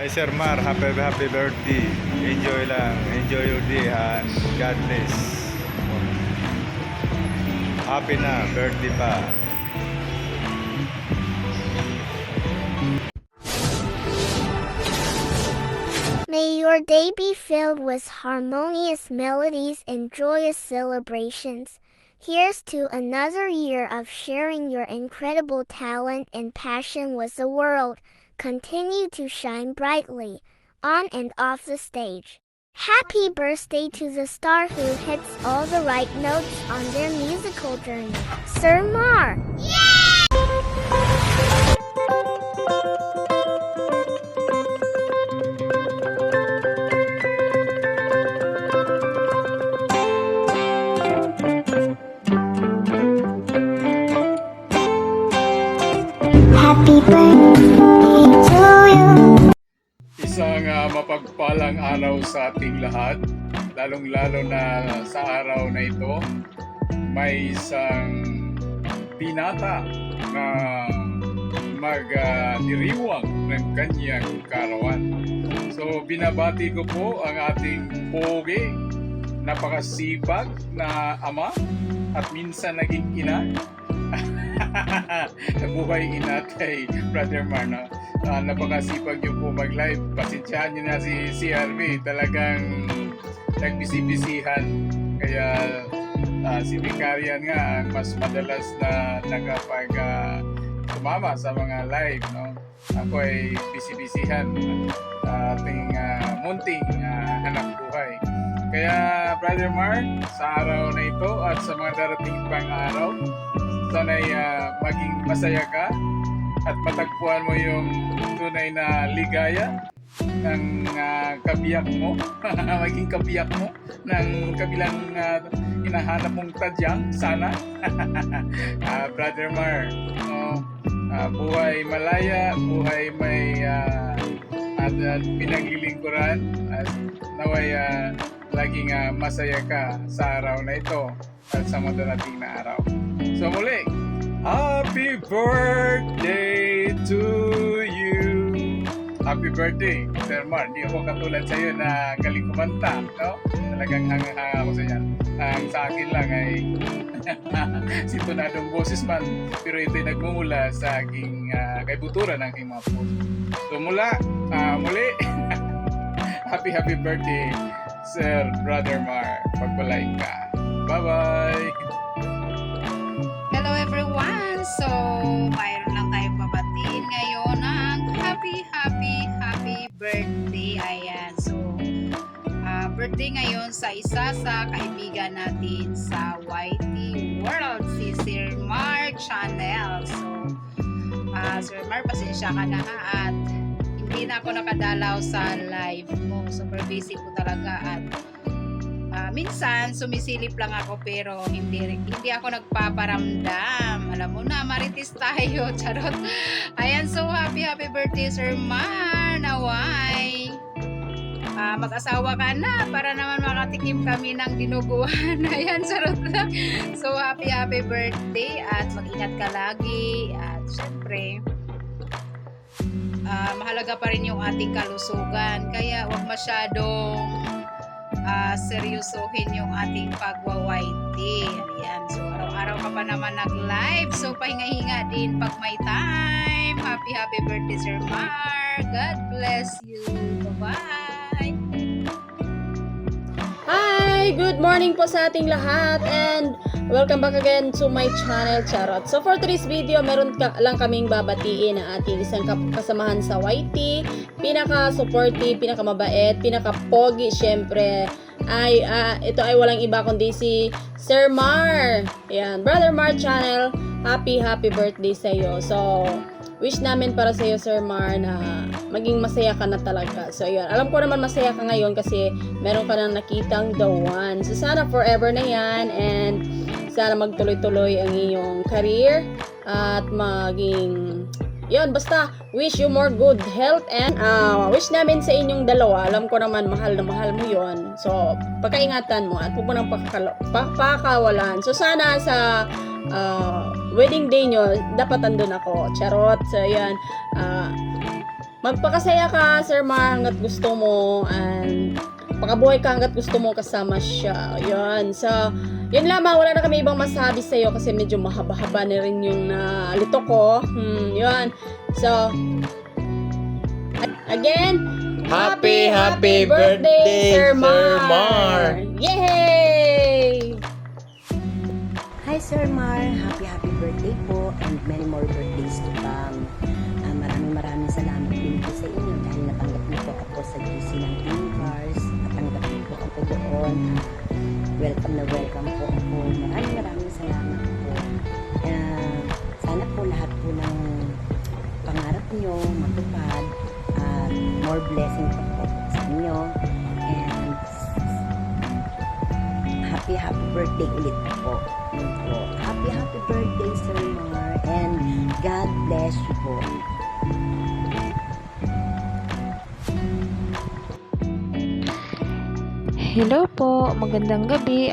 Ay Sir Mar, happy birthday. Enjoy lang. Enjoy your day and God bless. Happy na, birthday pa. May your day be filled with harmonious melodies and joyous celebrations. Here's to another year of sharing your incredible talent and passion with the world. Continue to shine brightly, on and off the stage. Happy birthday to the star who hits all the right notes on their musical journey, Sir Mar. Happy birthday to you. Isang mapagpalang araw sa ating lahat, lalong-lalo na sa araw na ito. May isang binata na magdiriwang ng kanyang karawan. So binabati ko po ang ating pogi, napakasipag na ama at minsan naging ina. Nabuhay inatay Brother Marna. Napakasipag niyo po mag-live. Pasensyahan niyo na si CRV. Talagang nagbisi-bisihan. Kaya si Vicarian nga ang mas madalas na nakapag tumama sa mga live. No? Ako ay bisi-bisihan. Ating munting hanap buhay. Kaya Brother Mark, sa araw na ito at sa mga darating pang araw, sana'y maging masaya ka at matagpuan mo yung tunay na ligaya ng kabiyak mo, maging kabiyak mo ng kabilang hinahanap mong tadyang sana. Brother Mar, buhay malaya, buhay may at pinaglilingkuran at naway laging masaya ka sa araw na ito at sa madarating na araw. So muli, happy birthday to you! Happy birthday, Sir Mar. Hindi ako katulad sa iyo na galing kumanta, no? Talagang hanga-hanga ako sa inyo. Ang sa akin lang ay sintonadong boses man, pero ito'y nagmumula sa aking kaibuturan ng aking mga puso. So muli, happy birthday, Sir Brother Mar. Pagpalay ka. Bye-bye! Hello everyone! So, mayroon lang tayong babatiin ngayon ng happy birthday. Ayan. So, birthday ngayon sa isa sa kaibigan natin sa YT World, si Sir Mar Channel. So, Sir Mar, pasensya ka na at hindi na ako nakadalaw sa live mo. Super busy ko talaga at minsan sumisilip lang ako pero hindi ako nagpaparamdam. Alam mo na, marites tayo. Charot. Ayan, so happy birthday Sir Mar. Naway mag-asawa ka na para naman makatikim kami ng dinuguan. Ayan, charot lang. So happy birthday at mag-ingat ka lagi at syempre mahalaga pa rin yung ating kalusugan kaya huwag masyadong seryosohin yung ating pagwa-YT. Ayan. So, araw-araw ka pa naman nag-live. So, pahinga-hinga din pag may time. Happy birthday, Sir Mar. God bless you. Bye-bye. Hi! Good morning po sa ating lahat and welcome back again to my channel, Charot. So for today's video, meron lang kaming babatiin na ating isang kasamahan sa YT. Pinaka-supportive, pinaka-mabait, pinaka-pogi, syempre. Ito ay walang iba kundi si Sir Mar. Ayan, Brother Mar Channel, happy birthday sa iyo. So, wish namin para sa iyo, Sir Mar, na maging masaya ka na talaga. So, yun. Alam ko naman masaya ka ngayon kasi meron ka nang nakitang the one. So, sana forever na yan and sana magtuloy-tuloy ang iyong career at maging yun, basta wish you more good health and wish namin sa inyong dalawa. Alam ko naman mahal na mahal mo yon. So, pagkaingatan mo at huwag mo nang pakawalan. So, sana sa wedding day nyo, dapat andun ako. Charot. So, yan. magpakasaya ka, Sir Mar, hanggat gusto mo, and pakabuhay ka hanggat gusto mo kasama siya. Yun. So, yun lamang. Wala na kami ibang masabi sa'yo kasi medyo mahaba-haba na rin yung nalito ko. Yun. So, again, happy birthday, Sir Mar! Yay! Hi Sir Mar, happy birthday po and many more birthdays to come. Maraming salamat din po sa inyo dahil natanggap niyo po ako sa GC ng Team Cars. Natanggap niyo po ako doon. Welcome na welcome po ako. Maraming salamat po. Sana po lahat po ng pangarap niyo matupad at more blessing po sa inyo. And happy birthday ulit po. Happy birthday Sir Mar and God bless you po. Hello po, magandang gabi.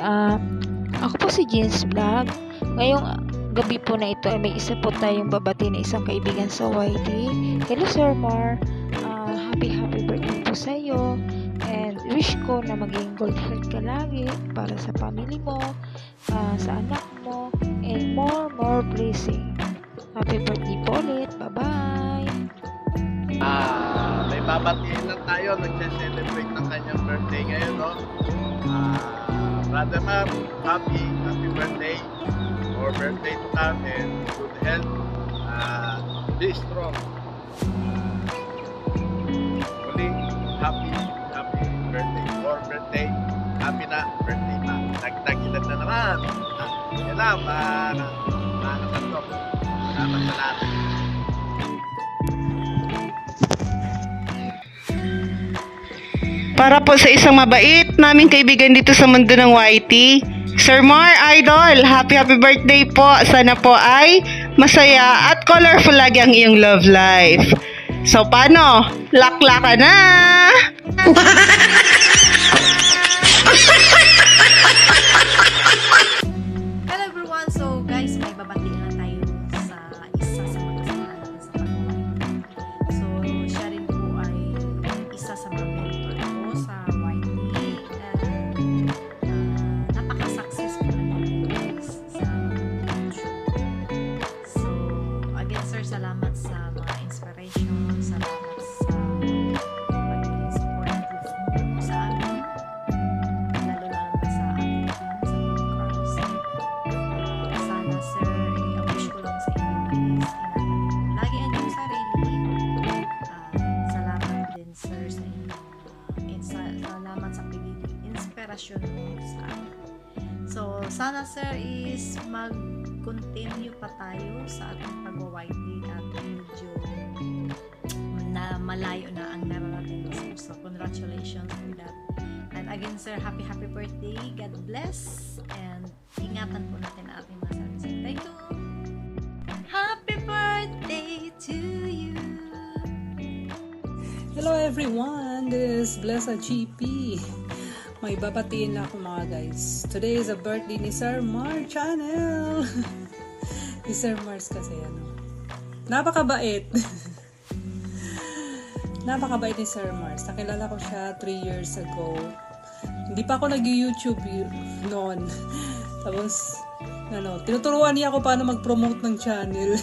Ako po si Jeans Vlog. Ngayong gabi po na ito ay may isa po tayong babati na isang kaibigan sa YT. Hello Sir Mar, happy birthday po sa iyo. And wish ko na maging girlfriend ka lagi para sa family mo, sa anak mo, and more blessing. Happy birthday po ulit. Bye-bye! May babatiin lang tayo, nagse-celebrate ng kanyang birthday ngayon, no? Brother Mar, happy birthday. More birthday to come and good health. Be strong. Muli, happy birthday. More birthday. Happy na birthday pa. Nagtagilad na naman. Yan lang, mga kapatid. Salamat sa lahat. Para po sa isang mabait naming kaibigan dito sa mundo ng YT, Sir Mar Idol, happy birthday po. Sana po ay masaya at colorful lagi ang iyong love life. So paano? Laklaka na! Hello everyone! So guys, may babatiin lang tayo sa isa sa mga kasama natin sa pag-YT. So siya rin po ay isa sa mga mentor ko sa YT and napaka-successful na natin guys sa YouTube. So again sir, salamat sa mga inspiration, salamat sa pagiging supportive mo sa amin, lalo na sa ating team, sa Team Cars. Sana sir, ang wish ko lang sa inyo is ingatan niyo lagi ang inyong sarili. Salamat din sir sa inyo. Salamat sa pagiging inspirasyon mo sa amin. So sana sir is mag-continue pa tayo sa ating pag-YT at medyo na malayo na ang nararating mo sir. So congratulations for that. And again sir, happy birthday. God bless. And ingatan po natin ang ating mga sarili. So, thank you. Happy birthday to you. Hello everyone, this is Blessa GP. May babatiin na ako mga guys. Today is a birthday ni Sir Mar Channel. Ni Sir Mars kasi napakabait. Napakabait ni Sir Mars. Nakilala ko siya 3 years ago. Hindi pa ako nag-YouTube noon. Tapos, tinuturuan niya ako paano mag-promote ng channel.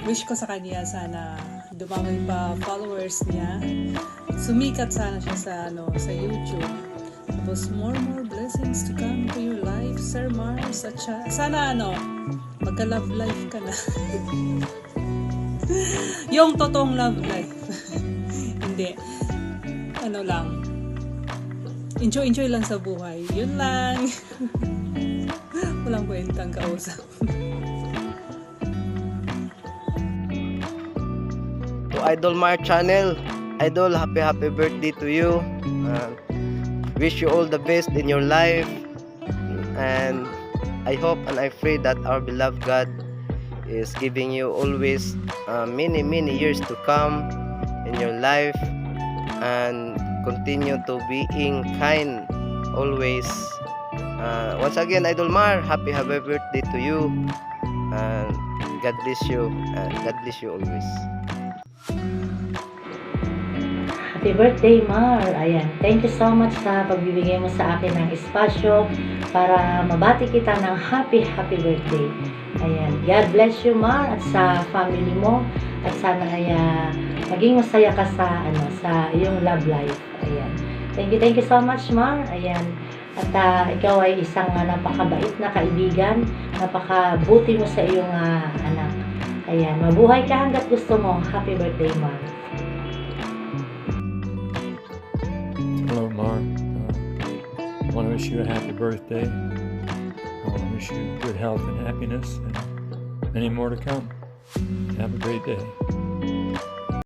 Wish ko sa kanya sana dumami pa followers niya. Sumikat sana siya sa YouTube. Tapos more blessings to come to your life, Sir Mars. At sana magka-love life ka na. Yung totoong love life. Hindi. Enjoy lang sa buhay. Yun lang. Walang kwentang kausap. To Idol Mar Channel, Idol, happy birthday to you. Wish you all the best in your life, and I hope and I pray that our beloved God is giving you always many years to come in your life, and continue to being kind always. Once again, Idol Mar, happy birthday to you, and God bless you. God bless you always. Happy birthday, Mar! Ayan, thank you so much sa pagbibigay mo sa akin ng espasyo para mabati kita ng happy birthday. Ayan, God bless you, Mar, at sa family mo, at sana ay maging masaya ka sa sa iyong love life. Ayan. Thank you so much, Mar. Ayan. At ikaw ay isang napakabait na kaibigan, napakabuti mo sa iyong anak. Ayan, mabuhay ka hanggat gusto mo. Happy birthday, Mar. Hello, Mar. I want to wish you a happy birthday. I want to wish you good health and happiness and many more to come. Have a great day.